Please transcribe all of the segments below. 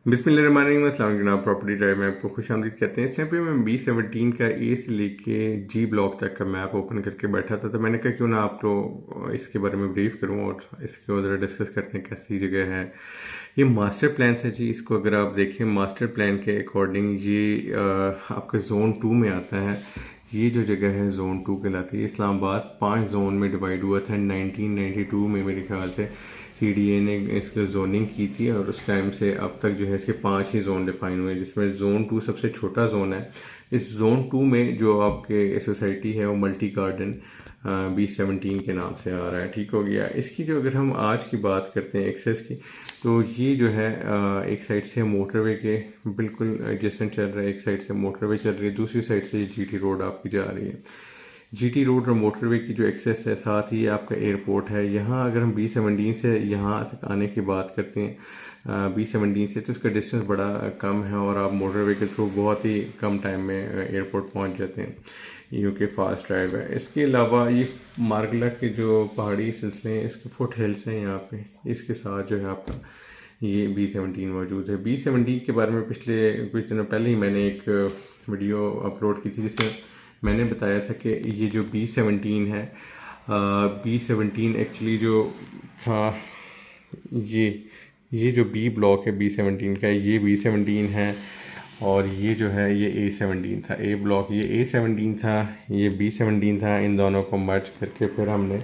बिस्मिल्लाहिर्रहमानिर्रहीम। अस्सलाम वालेकुम जनाब। प्रॉपर्टी ड्राइव में आपको खुश आमदीद कहते हैं। इस टाइम पे मैं B17 का ए से लेके जी ब्लॉक तक का मैप ओपन करके बैठा था, तो मैंने कहा क्यों ना आपको इसके बारे में ब्रीफ करूं और इसके ऊपर डिस्कस करते हैं कैसी जगह है। ये मास्टर प्लान है जी। इसको अगर आप देखें मास्टर प्लान के अकॉर्डिंग ये आपके जोन 2 में आता है। ये जो जगह है जोन 2 कहलाती है। इस्लामाबाद 5 जोन में डिवाइड हुआ था 1992 में, मेरे ख्याल से CDA ने इसकी जोनिंग की थी और उस टाइम से अब तक जो है इसके 5 ही जोन डिफाइन हुए, जिसमें जोन 2 सबसे छोटा जोन है। इस जोन 2 में जो आपके सोसाइटी है वो मल्टी गार्डन B17 के नाम से आ रहा है। ठीक हो गया। इसकी जो अगर हम आज की बात करते हैं एक्सेस की, तो ये जो है एक साइड से मोटरवे के बिल्कुल एडजेसेंट चल रहा है, एक साइड से मोटरवे चल रही है, दूसरी साइड से GT रोड आपकी जा रही है। GT रोड और मोटरवे की जो एक्सेस है, साथ ही आपका एयरपोर्ट है। यहाँ अगर हम B17 से यहाँ तक आने की बात करते हैं B17 से, तो इसका डिस्टेंस बड़ा कम है और आप मोटरवे के थ्रू बहुत ही कम टाइम में एयरपोर्ट पहुँच जाते हैं। UK फास्ट ड्राइव है। इसके अलावा ये मार्गला के जो पहाड़ी सिलसिले हैं, इसके फुट हिल्स हैं यहाँ पे, इसके साथ जो है आपका ये B17 मौजूद है। B17 के बारे में पिछले कुछ दिनों पहले ही मैंने एक वीडियो अपलोड की थी, जिसमें मैंने बताया था कि ये जो B17 है, B17 एक्चुअली जो था, ये जो B ब्लॉक है B17 का, ये B17 है और ये जो है ये A17 था। A ब्लॉक ये A17 था, ये B17 था। इन दोनों को मर्ज करके फिर हमने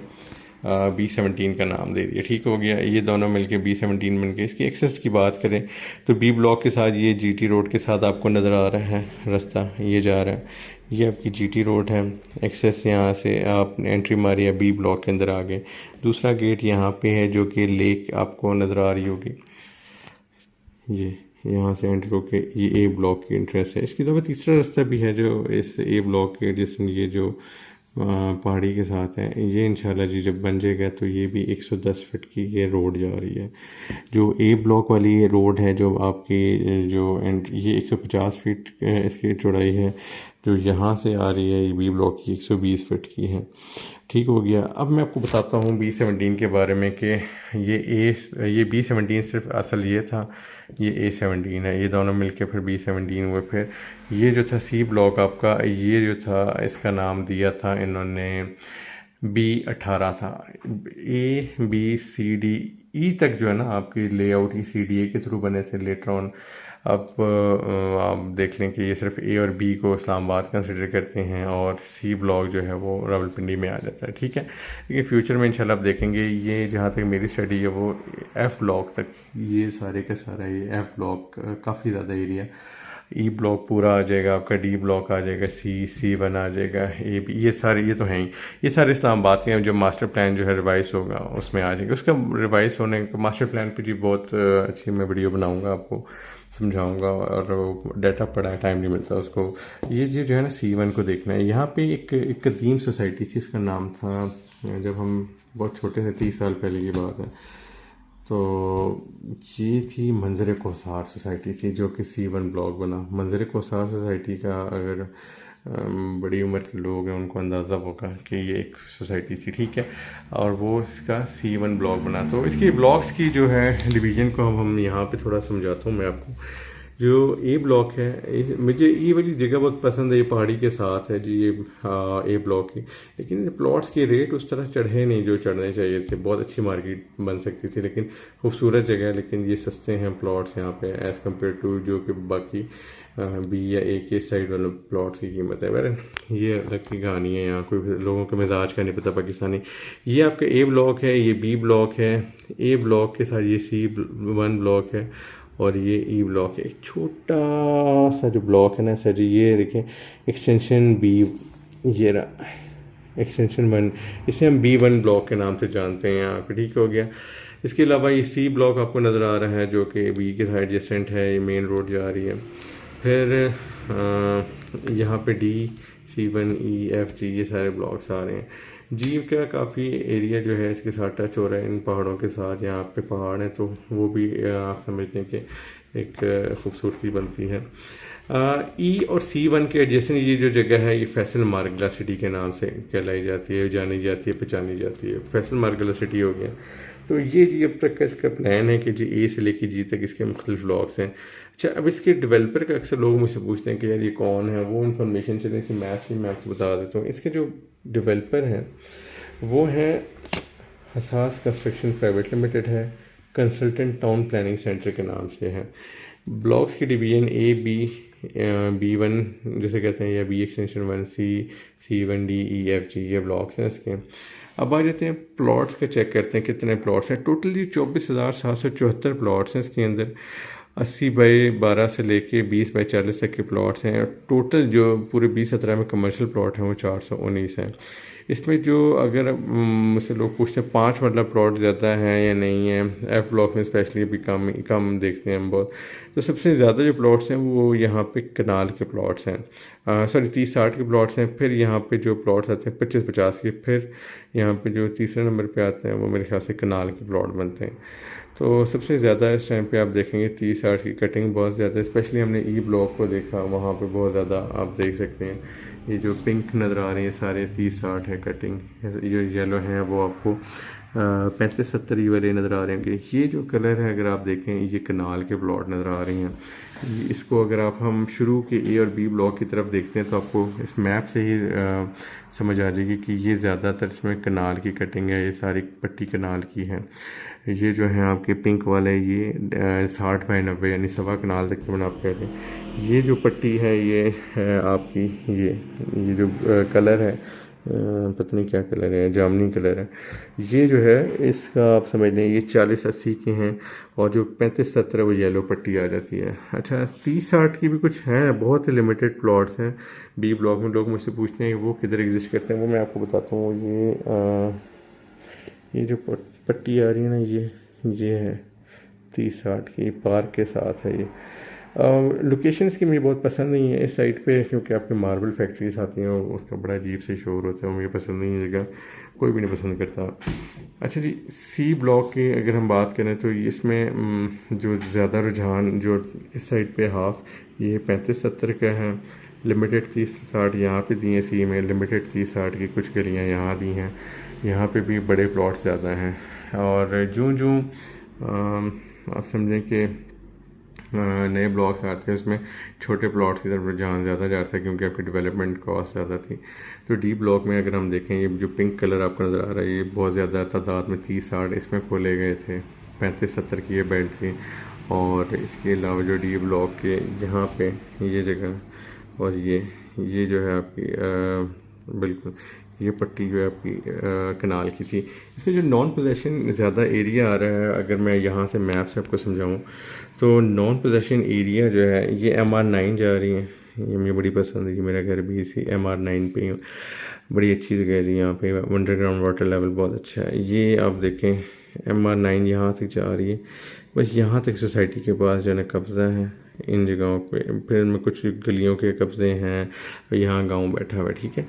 B17 का नाम दे दिया। ठीक हो गया। ये दोनों मिलके B17 बन गए। इसकी एक्सेस की बात करें तो B ब्लॉक के साथ ये GT रोड के साथ आपको नज़र आ रहा है रास्ता, ये जा रहा है, ये आपकी GT रोड है। एक्सेस यहाँ से आप एंट्री मारी है, B ब्लॉक के अंदर आ गए। दूसरा गेट यहाँ पे है जो कि लेक आपको नज़र आ रही होगी, ये यहाँ से एंटर होके ये A ब्लॉक की एंट्रेंस है। इसके अलावा तीसरा रास्ता भी है जो इस A ब्लॉक के, जिसमें ये जो पहाड़ी के साथ है, ये इंशाल्लाह जी जब बन जाएगा तो ये भी 110 फीट की ये रोड जा रही है। जो A ब्लॉक वाली ये रोड है जो आपकी जो ये 150 फीट इसकी चौड़ाई है, जो यहाँ से आ रही है ये B ब्लॉक की 120 फीट की है। ठीक हो गया। अब मैं आपको बताता हूँ B17 के बारे में कि ये B17 सिर्फ असल ये था, ये A17 है, ये दोनों मिलके फिर B17 हुए। फिर ये जो था C ब्लॉक आपका, ये जो था इसका नाम दिया था इन्होंने B18 था। A B C D E तक जो है ना आपकी लेआउट ही CDA के थ्रू बने थे लेटर ऑन। अब आप देख लें कि ये सिर्फ A और B को इस्लामाबाद कंसिडर करते हैं और C ब्लॉक जो है वो रावलपिंडी में आ जाता है। ठीक है। लेकिन फ्यूचर में इंशाल्लाह आप देखेंगे, ये जहाँ तक मेरी स्टडी है वो F ब्लॉक तक, ये सारे का सारा ये F ब्लॉक काफ़ी ज़्यादा एरिया, E ब्लॉक पूरा आ जाएगा आपका, D ब्लॉक आ जाएगा, C1 आ जाएगा, A B, ये सारे ये तो हैं ही। ये सारे इस्लामाबाद के जो मास्टर प्लान जो है रिवाइज होगा उसमें आ जाएगा। उसका रिवाइज होने का मास्टर प्लान पे जी बहुत अच्छी मैं वीडियो बनाऊंगा, आपको समझाऊंगा, और डाटा पड़ा है, टाइम नहीं मिलता उसको। ये जो है ना C1 को देखना है। यहाँ पे एक कदीम सोसाइटी थी, इसका नाम था, जब हम बहुत छोटे थे 30 साल पहले की बात है, तो ये थी मंजर कोसार सोसाइटी थी, जो कि C1 ब्लॉक बना। मंजर कोसार सोसाइटी का अगर बड़ी उम्र के लोग हैं उनको अंदाज़ा होगा कि ये एक सोसाइटी थी। ठीक है। और वो इसका C1 ब्लॉक बना। तो इसकी ब्लॉक्स की जो है डिवीज़न को हम यहाँ पे थोड़ा समझाता हूँ मैं आपको। जो A ब्लॉक है, मुझे ये वाली जगह बहुत पसंद है, ये पहाड़ी के साथ है जी, ये A ब्लॉक की। लेकिन प्लॉट्स के रेट उस तरह चढ़े नहीं जो चढ़ने चाहिए थे। बहुत अच्छी मार्केट बन सकती थी, लेकिन खूबसूरत जगह है, लेकिन ये सस्ते हैं प्लॉट्स यहाँ पे एज़ कम्पेयर टू जो कि बाकी B या A के साइड वाले प्लॉट्स की कीमत है। वैसे ये अलग की कहानी है, यहाँ कोई लोगों के मिजाज का नहीं पता पाकिस्तानी। ये आपका A ब्लॉक है, ये B ब्लॉक है, A ब्लॉक के साथ ये C1 ब्लॉक है और ये E ब्लॉक है। एक छोटा सा जो ब्लॉक है ना सर जी, ये देखें एक्सटेंशन B, ये रहा एक्सटेंशन 1, इसे हम B1 ब्लॉक के नाम से जानते हैं यहाँ पे। ठीक हो गया। इसके अलावा ये C ब्लॉक आपको नज़र आ रहा है जो कि B के साइड एडजेसेंट है, ये मेन रोड जा रही है। फिर यहाँ पे D C1 E F G ये सारे ब्लॉक्स आ रहे हैं। जी का काफ़ी एरिया जो है इसके साथ टच हो रहा है इन पहाड़ों के साथ। यहाँ पे पहाड़ हैं तो वो भी आप समझते हैं कि एक खूबसूरती बनती है। E और C1 के एडजेसेंट ये जो जगह है, ये फैसल मार्गला सिटी के नाम से कहलाई जाती है, जानी जाती है, पहचानी जाती है। फैसल मार्गला सिटी हो गया। तो ये जी अब तक का इसका प्लान है कि जी ए से लेके जी तक इसके मुख्तलिफ ब्लॉक्स हैं। अच्छा, अब इसके डेवलपर का अक्सर लोग मुझसे पूछते हैं कि यार ये कौन है, वो इन्फॉर्मेशन चले इसी मैप से मैं आपको बता देता हूँ। इसके जो डेवलपर हैं वो हैं हसास कंस्ट्रक्शन प्राइवेट लिमिटेड है, कंसल्टेंट टाउन प्लानिंग सेंटर के नाम से है। ब्लॉक्स की डिवीजन ए बी B1 जैसे कहते हैं, या B extension 1C C1D E F G, ये ब्लॉक्स हैं इसके। अब आ जाते हैं प्लॉट्स का, चेक करते हैं कितने प्लॉट्स हैं। टोटली 24,774 प्लॉट्स हैं इसके अंदर। 80/12 से लेके 20/40 तक के प्लॉट्स हैं। टोटल जो पूरे 2017 में कमर्शियल प्लॉट हैं वो 419 हैं। इसमें जो अगर मुझसे लोग पूछते हैं 5 मतलब प्लॉट ज़्यादा हैं या नहीं है, एफ ब्लॉक में स्पेशली अभी कम कम देखते हैं हम बहुत। तो सबसे ज़्यादा जो प्लॉट्स हैं वो यहाँ पे कनाल के प्लॉट्स हैं, सॉरी 30-60 के प्लॉट्स हैं। फिर यहाँ पे जो प्लॉट्स आते हैं 25-50 के। फिर यहाँ पे जो तीसरे नंबर पे आते हैं वो मेरे ख्याल से कनाल के प्लॉट बनते हैं। तो सबसे ज़्यादा इस टाइम पे आप देखेंगे 30-60 की कटिंग बहुत ज़्यादा है। स्पेशली हमने ई ब्लॉक को देखा, वहाँ पे बहुत ज़्यादा आप देख सकते हैं। ये जो पिंक नज़र आ रही है सारे 30-60 है कटिंग। ये येलो हैं वो आपको 35-70 ये वाले नज़र आ रहे हैं। ये जो कलर है अगर आप देखें ये कनाल के प्लॉट नज़र आ रही हैं। इसको अगर आप हम शुरू के ए और बी ब्लॉक की तरफ देखते हैं तो आपको इस मैप से ही समझ आ जाएगी कि ये ज़्यादातर इसमें कनाल की कटिंग है, ये सारी पट्टी कनाल की है। ये जो है आपके पिंक वाले ये 60/90 यानी सवा कनाल तकरीबन आप कहते हैं। ये जो पट्टी है ये है आपकी ये जो कलर है, पता नहीं क्या कलर है, जामनी कलर है। ये जो है इसका आप समझ लें ये 40-80 के हैं, और जो 35-70 वो येलो पट्टी आ जाती है। अच्छा, 30-60 की भी कुछ हैं, बहुत लिमिटेड प्लॉट्स हैं बी ब्लॉक में। लोग मुझसे पूछते हैं वो किधर एग्जिस्ट करते हैं, वो मैं आपको बताता हूँ। ये जो पट्टी आ रही है ना, ये है 30-60 की, पार्क के साथ है ये। लोकेशन इसकी मुझे बहुत पसंद नहीं है इस साइड पे, क्योंकि आपके मार्बल फैक्ट्रीज आती हैं और उसका बड़ा अजीब से शोर होता है, मुझे पसंद नहीं है जगह, कोई भी नहीं पसंद करता। अच्छा जी, सी ब्लॉक की अगर हम बात करें तो इसमें जो ज़्यादा रुझान जो इस साइड पे हाफ ये 35-70 का है। लिमिटेड 30-60 यहाँ पे दी हैं सी में, लिमिटेड 30-60 की कुछ गलियाँ यहाँ दी हैं। यहाँ पे भी बड़े प्लॉट ज़्यादा हैं। और जो आप समझें कि नए ब्लॉक्स आते हैं उसमें छोटे प्लॉट्स की तरफ रुझान ज़्यादा जाता है, क्योंकि आपकी डेवलपमेंट कॉस्ट ज़्यादा थी। तो डी ब्लॉक में अगर हम देखें, ये जो पिंक कलर आपको नज़र आ रहा है ये बहुत ज़्यादा तादाद में 30-60 इसमें खोले गए थे। 35-70 की ये बेल्ट थी। और इसके अलावा जो डी ब्लॉक के यहाँ पे ये जगह और ये जो है आपकी बिल्कुल ये पट्टी जो है आपकी कनाल की थी। इसमें जो नॉन पोजेशन ज़्यादा एरिया आ रहा है, अगर मैं यहाँ से मैप से आपको समझाऊँ तो नॉन पोजेशन एरिया जो है ये MR9 जा रही है। ये मुझे बड़ी पसंद है जी, मेरा घर भी इसी MR9 पे, बड़ी अच्छी जगह है जी। यहाँ पे अंडरग्राउंड वाटर लेवल बहुत अच्छा है। ये आप देखें MR9 यहाँ तक जा रही है, बस यहाँ तक सोसाइटी के पास जो है कब्ज़ा है इन जगहों पे। फिर में कुछ गलियों के कब्ज़े हैं, यहाँ गांव बैठा हुआ है, ठीक है।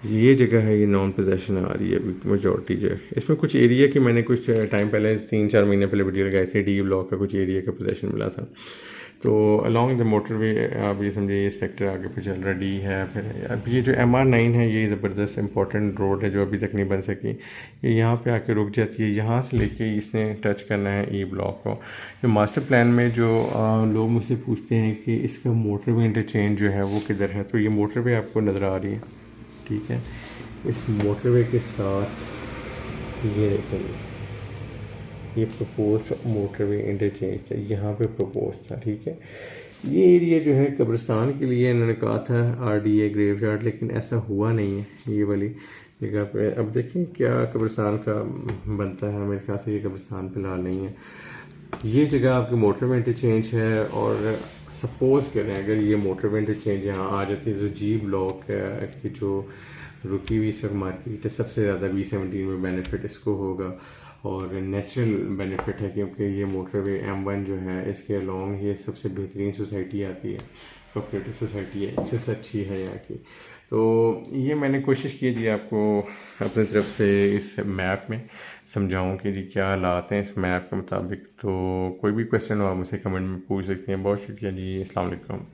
ये जगह है ये नॉन पोजेशन आ रही है अभी मेजॉरिटी जो है। इसमें कुछ एरिया की मैंने कुछ टाइम पहले 3-4 महीने पहले वीडियो लगाई थी, डी ब्लॉक का कुछ एरिया का पोजेशन मिला था। तो अलॉन्ग द मोटरवे आप ये समझिए ये सेक्टर आगे पे चल रहा डी है। फिर अब ये जो MR9 है ये ज़बरदस्त इंपॉर्टेंट रोड है जो अभी तक नहीं बन सकी, ये यहाँ पे आके रुक जाती है। यहाँ से लेके इसने टच करना है ई ब्लॉक को। जो मास्टर प्लान में जो लोग मुझसे पूछते हैं कि इसका मोटरवे इंटरचेंज जो है वो किधर है, तो ये मोटरवे आपको नज़र आ रही है, ठीक है। इस मोटरवे के साथ ये देखेंगे ये प्रपोज मोटरवे इंटरचेंज था, यहाँ पे प्रपोज था, ठीक है। ये एरिया जो है कब्रिस्तान के लिए इन्होंने कहा था RDA ग्रेवयार्ड, लेकिन ऐसा हुआ नहीं है ये वाली जगह पे। अब देखें क्या कब्रिस्तान का बनता है, मेरे ख्याल से ये कब्रिस्तान फिलहाल नहीं है। ये जगह आपकी मोटरवे इंटरचेंज है, और सपोज करें अगर ये मोटरवे इंटरचेंज यहाँ आ जाती है तो जी ब्लॉक की जो रुकी हुई सब मार्केट है सबसे ज़्यादा B17 में बेनिफिट इसको होगा। और नेचुरल बेनिफिट है क्योंकि ये मोटरवे M1 जो है इसके अलॉन्ग ये सबसे बेहतरीन सोसाइटी आती है, कोऑपरेटिव सोसाइटी है, इससे अच्छी है यहाँ की। तो ये मैंने कोशिश की जी आपको अपनी तरफ से इस मैप में समझाऊं कि जी क्या हालात हैं इस मैप के मुताबिक। तो कोई भी क्वेश्चन हो आप मुझसे कमेंट में पूछ सकते हैं। बहुत शुक्रिया जी, अस्सलाम वालेकुम।